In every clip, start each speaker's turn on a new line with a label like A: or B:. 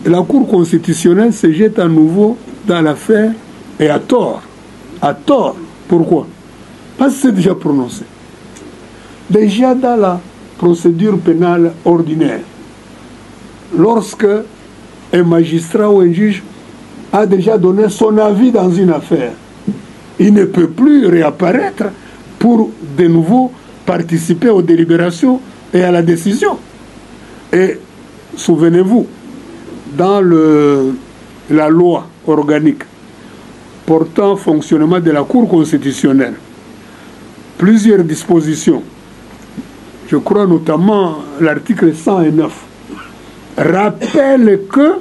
A: la Cour constitutionnelle se jette à nouveau dans l'affaire et à tort. À tort. Pourquoi? Parce que c'est déjà prononcé. Déjà dans la procédure pénale ordinaire, lorsque un magistrat ou un juge a déjà donné son avis dans une affaire, il ne peut plus réapparaître pour de nouveau participer aux délibérations et à la décision. Et souvenez-vous, dans la loi organique portant fonctionnement de la Cour constitutionnelle, plusieurs dispositions, je crois notamment l'article 109, rappellent que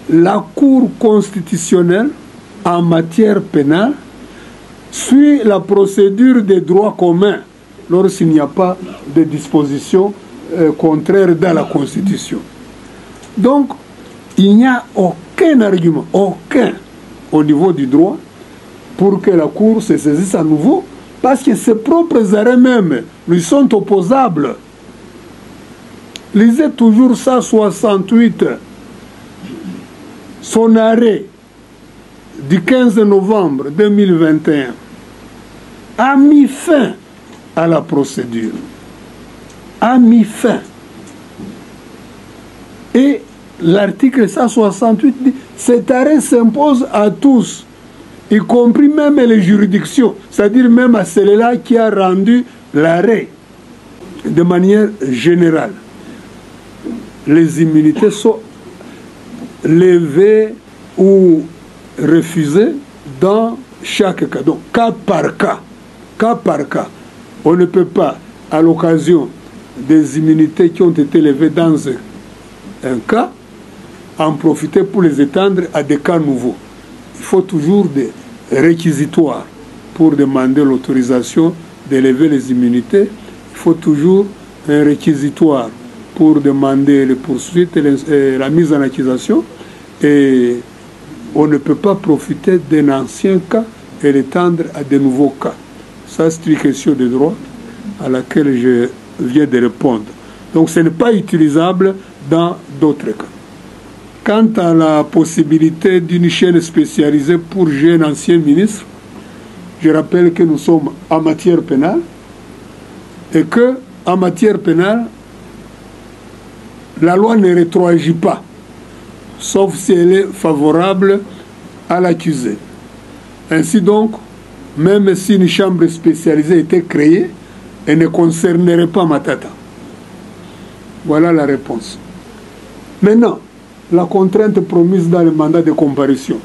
A: la Cour constitutionnelle en matière pénale suit la procédure des droits communs lorsqu'il n'y a pas de dispositions contraires dans la Constitution. Donc, il n'y a aucun argument, aucun, au niveau du droit, pour que la Cour se saisisse à nouveau, parce que ses propres arrêts même lui sont opposables. Lisez toujours 168, son arrêt du 15 novembre 2021 a mis fin à la procédure. A mis fin. Et l'article 168 dit « Cet arrêt s'impose à tous, y compris même les juridictions, c'est-à-dire même à celle-là qui a rendu l'arrêt de manière générale. Les immunités sont levées ou refusées dans chaque cas. Donc, cas par cas. Cas par cas. On ne peut pas, à l'occasion des immunités qui ont été levées dans un cas, en profiter pour les étendre à des cas nouveaux. Il faut toujours des réquisitoires pour demander l'autorisation d'élever les immunités. Il faut toujours un réquisitoire pour demander les poursuites et la mise en accusation. Et on ne peut pas profiter d'un ancien cas et l'étendre à de nouveaux cas. Ça, c'est une question de droit à laquelle je viens de répondre. Donc, ce n'est pas utilisable dans d'autres cas. Quant à la possibilité d'une chaîne spécialisée pour jeunes anciens ministres, je rappelle que nous sommes en matière pénale et que, en matière pénale, la loi ne rétroagit pas, sauf si elle est favorable à l'accusé. Ainsi donc, même si une chambre spécialisée était créée, elle ne concernerait pas Matata. Voilà la réponse. Maintenant, la contrainte promise dans le mandat de comparution,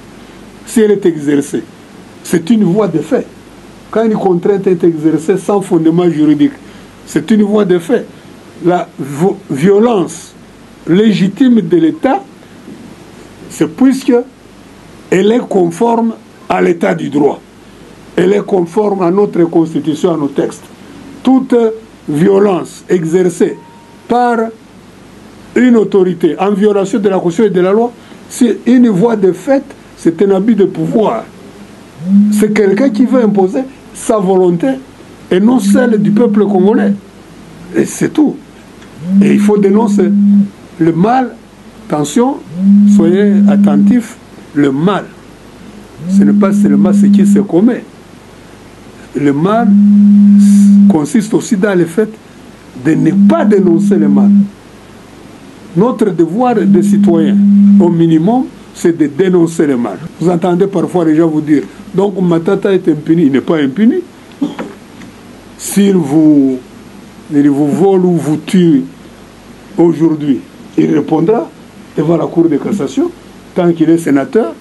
A: si elle est exercée, c'est une voie de fait. Quand une contrainte est exercée sans fondement juridique, c'est une voie de fait. La violence légitime de l'État, c'est puisque elle est conforme à l'état du droit. Elle est conforme à notre constitution, à nos textes. Toute violence exercée par une autorité en violation de la Constitution et de la loi, c'est une voie de fait, c'est un abus de pouvoir. C'est quelqu'un qui veut imposer sa volonté et non celle du peuple congolais. Et c'est tout. Et il faut dénoncer le mal. Attention, soyez attentifs, le mal. Ce n'est pas seulement ce qui se commet. Le mal consiste aussi dans le fait de ne pas dénoncer le mal. Notre devoir de citoyen, au minimum, c'est de dénoncer le mal. Vous entendez parfois les gens vous dire, donc Matata est impuni. Il n'est pas impuni. S'il vous vole ou vous tue aujourd'hui, il répondra devant la Cour de cassation, tant qu'il est sénateur.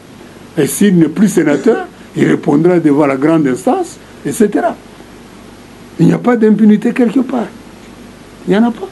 A: Et s'il n'est plus sénateur, il répondra devant la grande instance, etc. Il n'y a pas d'impunité quelque part. Il n'y en a pas.